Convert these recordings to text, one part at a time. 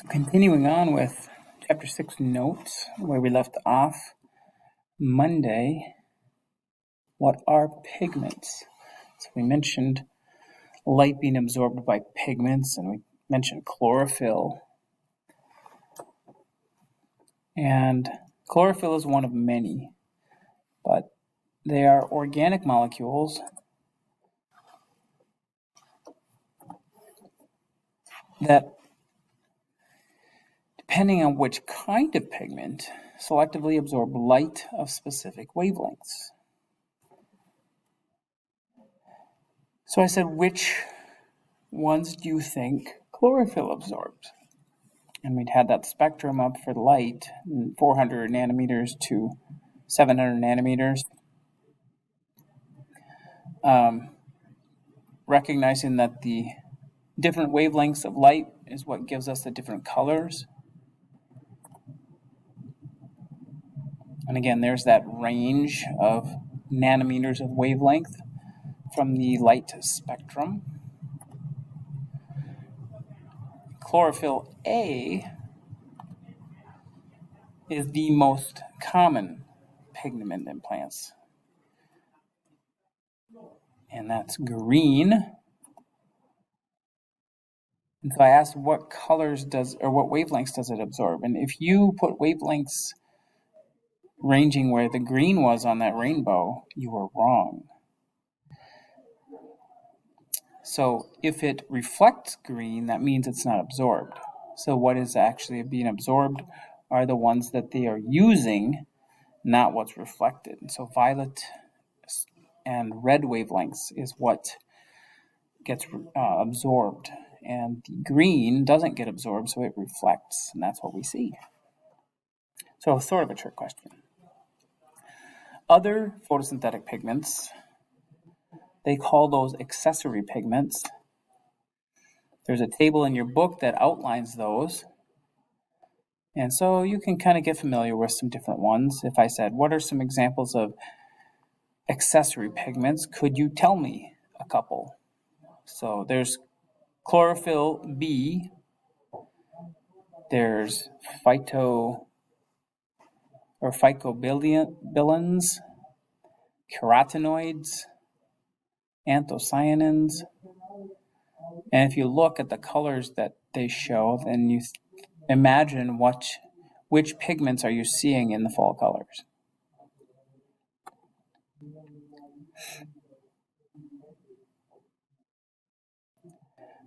So continuing on with Chapter 6 notes, where we left off Monday, what are pigments? So we mentioned light being absorbed by pigments, and we mentioned chlorophyll. And chlorophyll is one of many, but they are organic molecules that, depending on which kind of pigment, selectively absorb light of specific wavelengths. So I said, which ones do you think chlorophyll absorbs? And we'd had that spectrum up for light, 400 nanometers to 700 nanometers. Recognizing that the different wavelengths of light is what gives us the different colors. And again, there's that range of nanometers of wavelength from the light spectrum. Chlorophyll A is the most common pigment in plants. And that's green. And so I asked what colors what wavelengths does it absorb? And if you put wavelengths ranging where the green was on that rainbow, you were wrong. So if it reflects green, that means it's not absorbed. So what is actually being absorbed are the ones that they are using, not what's reflected. So violet and red wavelengths is what gets absorbed. And the green doesn't get absorbed, so it reflects, and that's what we see. So sort of a trick question. Other photosynthetic pigments, they call those accessory pigments. There's a table in your book that outlines those. And so you can kind of get familiar with some different ones. If I said, what are some examples of accessory pigments? Could you tell me a couple? So there's chlorophyll B. There's phycobilins, carotenoids, anthocyanins. And if you look at the colors that they show, then you imagine which pigments are you seeing in the fall colors.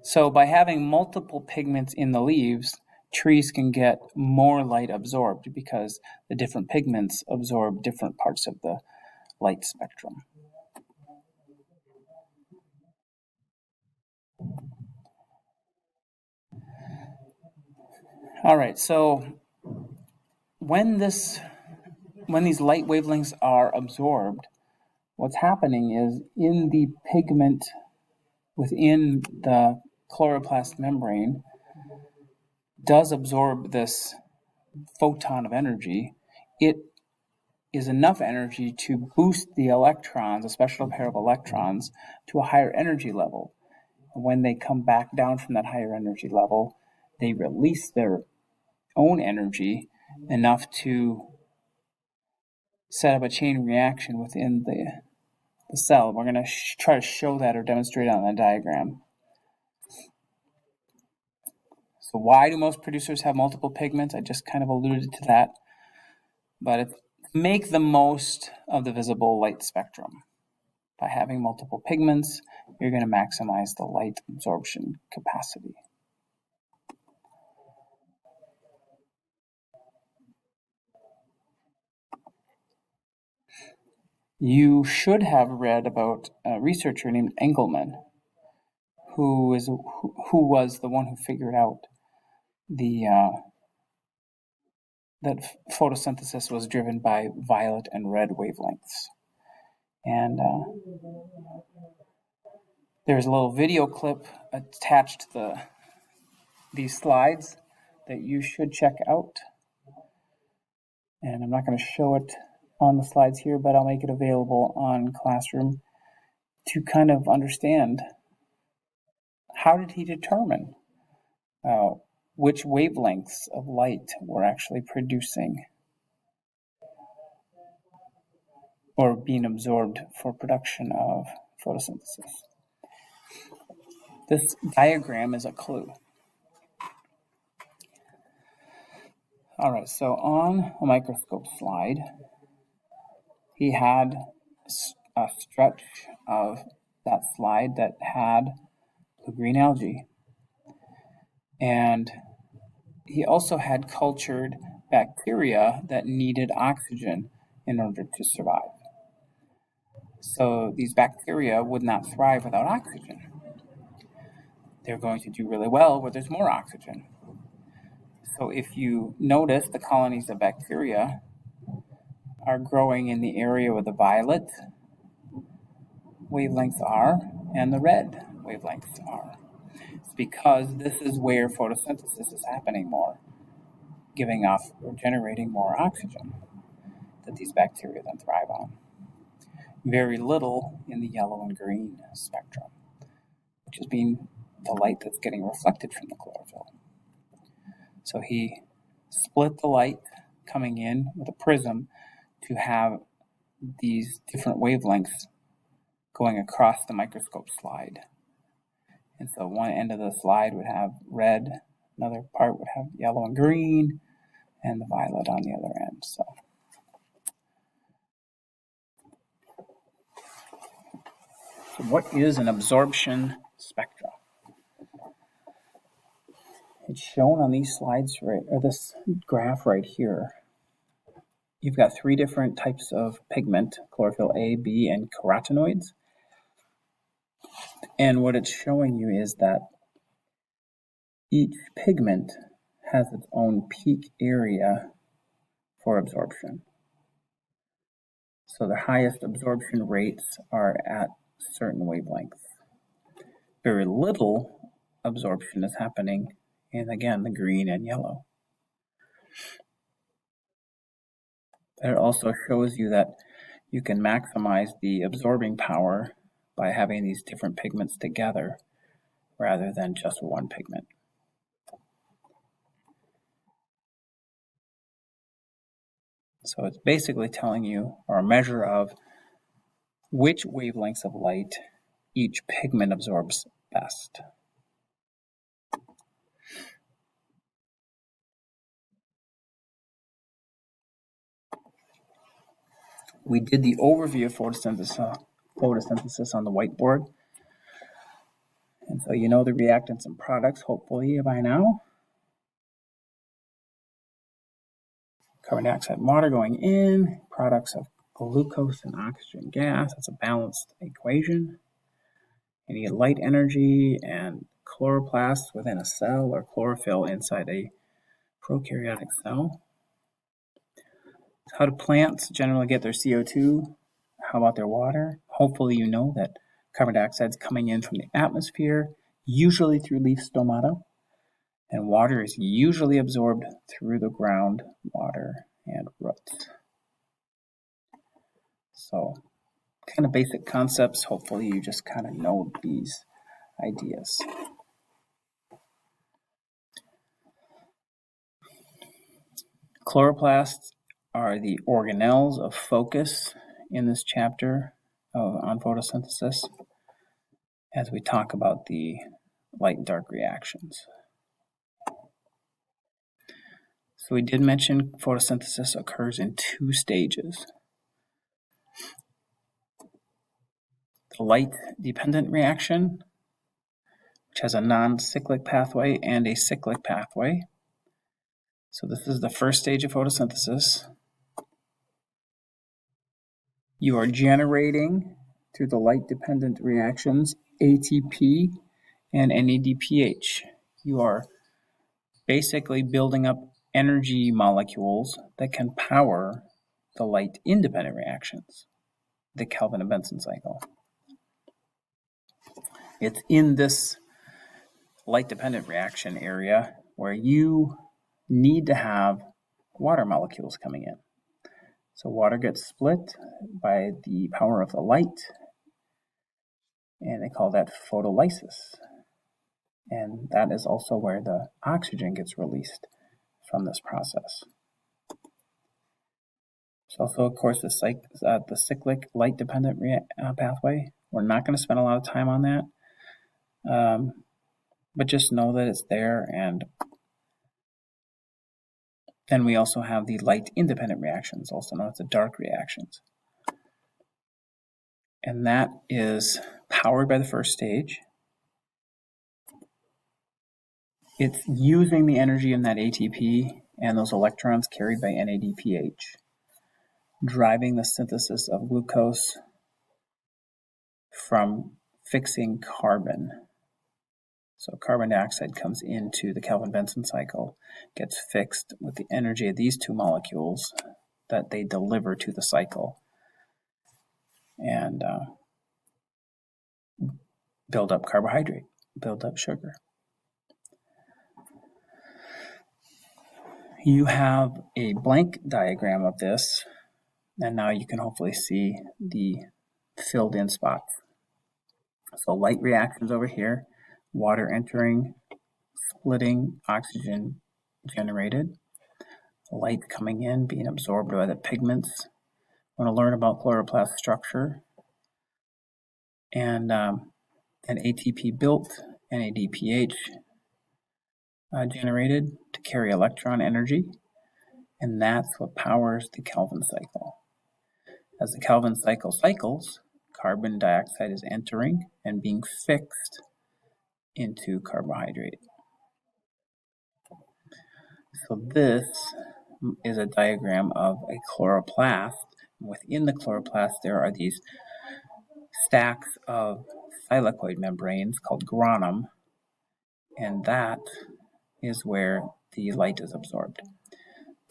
So by having multiple pigments in the leaves, trees can get more light absorbed because the different pigments absorb different parts of the light spectrum. All right, so when these light wavelengths are absorbed, what's happening is in the pigment within the chloroplast membrane does absorb this photon of energy. It is enough energy to boost the electrons, a special pair of electrons, to a higher energy level. And when they come back down from that higher energy level, they release their own energy enough to set up a chain reaction within the cell. We're going to try to show that or demonstrate it on the diagram. So why do most producers have multiple pigments? I just kind of alluded to that. But make the most of the visible light spectrum. By having multiple pigments, you're going to maximize the light absorption capacity. You should have read about a researcher named Engelmann, who was the one who figured out that photosynthesis was driven by violet and red wavelengths. And there's a little video clip attached to these slides that you should check out. And I'm not going to show it on the slides here, but I'll make it available on Classroom to kind of understand how did he determine which wavelengths of light we're actually producing or being absorbed for production of photosynthesis. This diagram is a clue. All right, so on a microscope slide, he had a stretch of that slide that had blue-green algae. And he also had cultured bacteria that needed oxygen in order to survive. So these bacteria would not thrive without oxygen. They're going to do really well where there's more oxygen. So if you notice, the colonies of bacteria are growing in the area where the violet wavelengths are and the red wavelengths are. It's because this is where photosynthesis is happening more, giving off or generating more oxygen that these bacteria then thrive on. Very little in the yellow and green spectrum, which is being the light that's getting reflected from the chlorophyll. So he split the light coming in with a prism to have these different wavelengths going across the microscope slide. And so one end of the slide would have red, another part would have yellow and green, and the violet on the other end. So what is an absorption spectra? It's shown on these slides, right, or this graph right here. You've got three different types of pigment, chlorophyll A, B, and carotenoids. And what it's showing you is that each pigment has its own peak area for absorption. So the highest absorption rates are at certain wavelengths. Very little absorption is happening in, again, the green and yellow. It also shows you that you can maximize the absorbing power by having these different pigments together rather than just one pigment. So it's basically telling you, or a measure of, which wavelengths of light each pigment absorbs best. We did the overview of photosynthesis on the whiteboard. And so you know the reactants and products, hopefully, by now. Carbon dioxide and water going in, products of glucose and oxygen gas. That's a balanced equation. You need light energy and chloroplasts within a cell or chlorophyll inside a prokaryotic cell. How do plants generally get their CO2? How about their water? Hopefully you know that carbon dioxide is coming in from the atmosphere, usually through leaf stomata, and water is usually absorbed through the ground water and roots. So, kind of basic concepts. Hopefully you just kind of know these ideas. Chloroplasts are the organelles of focus in this chapter on photosynthesis as we talk about the light and dark reactions. So we did mention photosynthesis occurs in two stages. The light-dependent reaction, which has a non-cyclic pathway and a cyclic pathway. So this is the first stage of photosynthesis. You are generating, through the light-dependent reactions, ATP and NADPH. You are basically building up energy molecules that can power the light-independent reactions, the Kelvin and Benson cycle. It's in this light-dependent reaction area where you need to have water molecules coming in. So water gets split by the power of the light, and they call that photolysis. And that is also where the oxygen gets released from this process. There's also, of course, the cyclic light-dependent pathway. We're not going to spend a lot of time on that, but just know that it's there. And then we also have the light-independent reactions, also known as the dark reactions. And that is powered by the first stage. It's using the energy in that ATP and those electrons carried by NADPH, driving the synthesis of glucose from fixing carbon. So carbon dioxide comes into the Kelvin-Benson cycle, gets fixed with the energy of these two molecules that they deliver to the cycle, and build up carbohydrate, build up sugar. You have a blank diagram of this, and now you can hopefully see the filled in spots. So light reactions over here, water entering, splitting, oxygen generated, light coming in, being absorbed by the pigments. Want to learn about chloroplast structure, and an ATP built, NADPH generated to carry electron energy, and that's what powers the Kelvin cycle. As the Kelvin cycle cycles, carbon dioxide is entering and being fixed into carbohydrate. So this is a diagram of a chloroplast. Within the chloroplast, there are these stacks of thylakoid membranes called granum, and that is where the light is absorbed.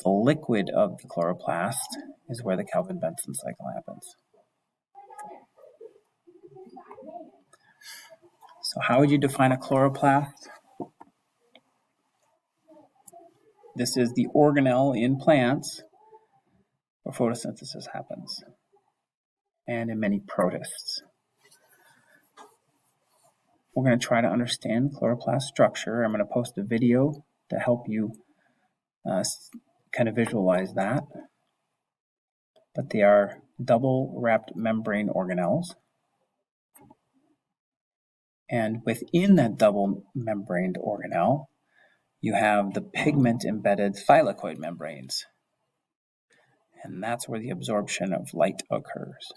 The liquid of the chloroplast is where the Kelvin-Benson cycle happens. So how would you define a chloroplast? This is the organelle in plants where photosynthesis happens, and in many protists. We're going to try to understand chloroplast structure. I'm going to post a video to help you kind of visualize that. But they are double-wrapped membrane organelles. And within that double membraned organelle, you have the pigment-embedded thylakoid membranes. And that's where the absorption of light occurs.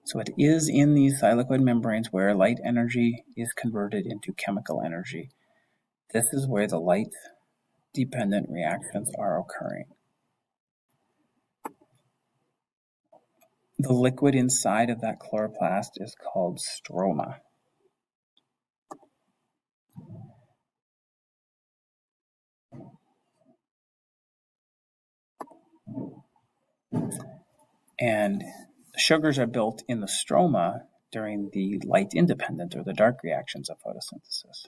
So it is in these thylakoid membranes where light energy is converted into chemical energy. This is where the light-dependent reactions are occurring. The liquid inside of that chloroplast is called stroma. And sugars are built in the stroma during the light-independent or the dark reactions of photosynthesis.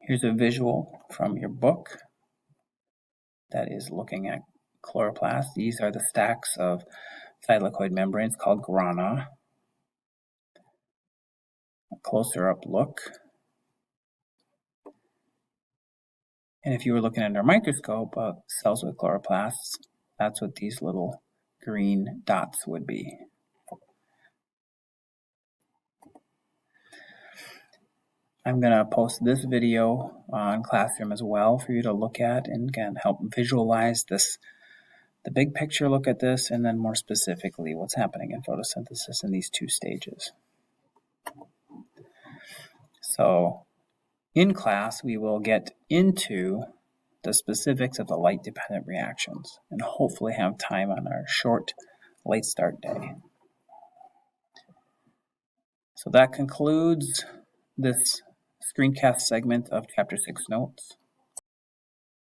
Here's a visual from your book that is looking at chloroplasts. These are the stacks of thylakoid membranes called grana. A closer up look. And if you were looking under a microscope of cells with chloroplasts, that's what these little green dots would be. I'm going to post this video on Classroom as well for you to look at and again help visualize this, the big picture look at this, and then more specifically what's happening in photosynthesis in these two stages. So in class, we will get into the specifics of the light-dependent reactions and hopefully have time on our short late start day. So that concludes this screencast segment of Chapter 6 notes.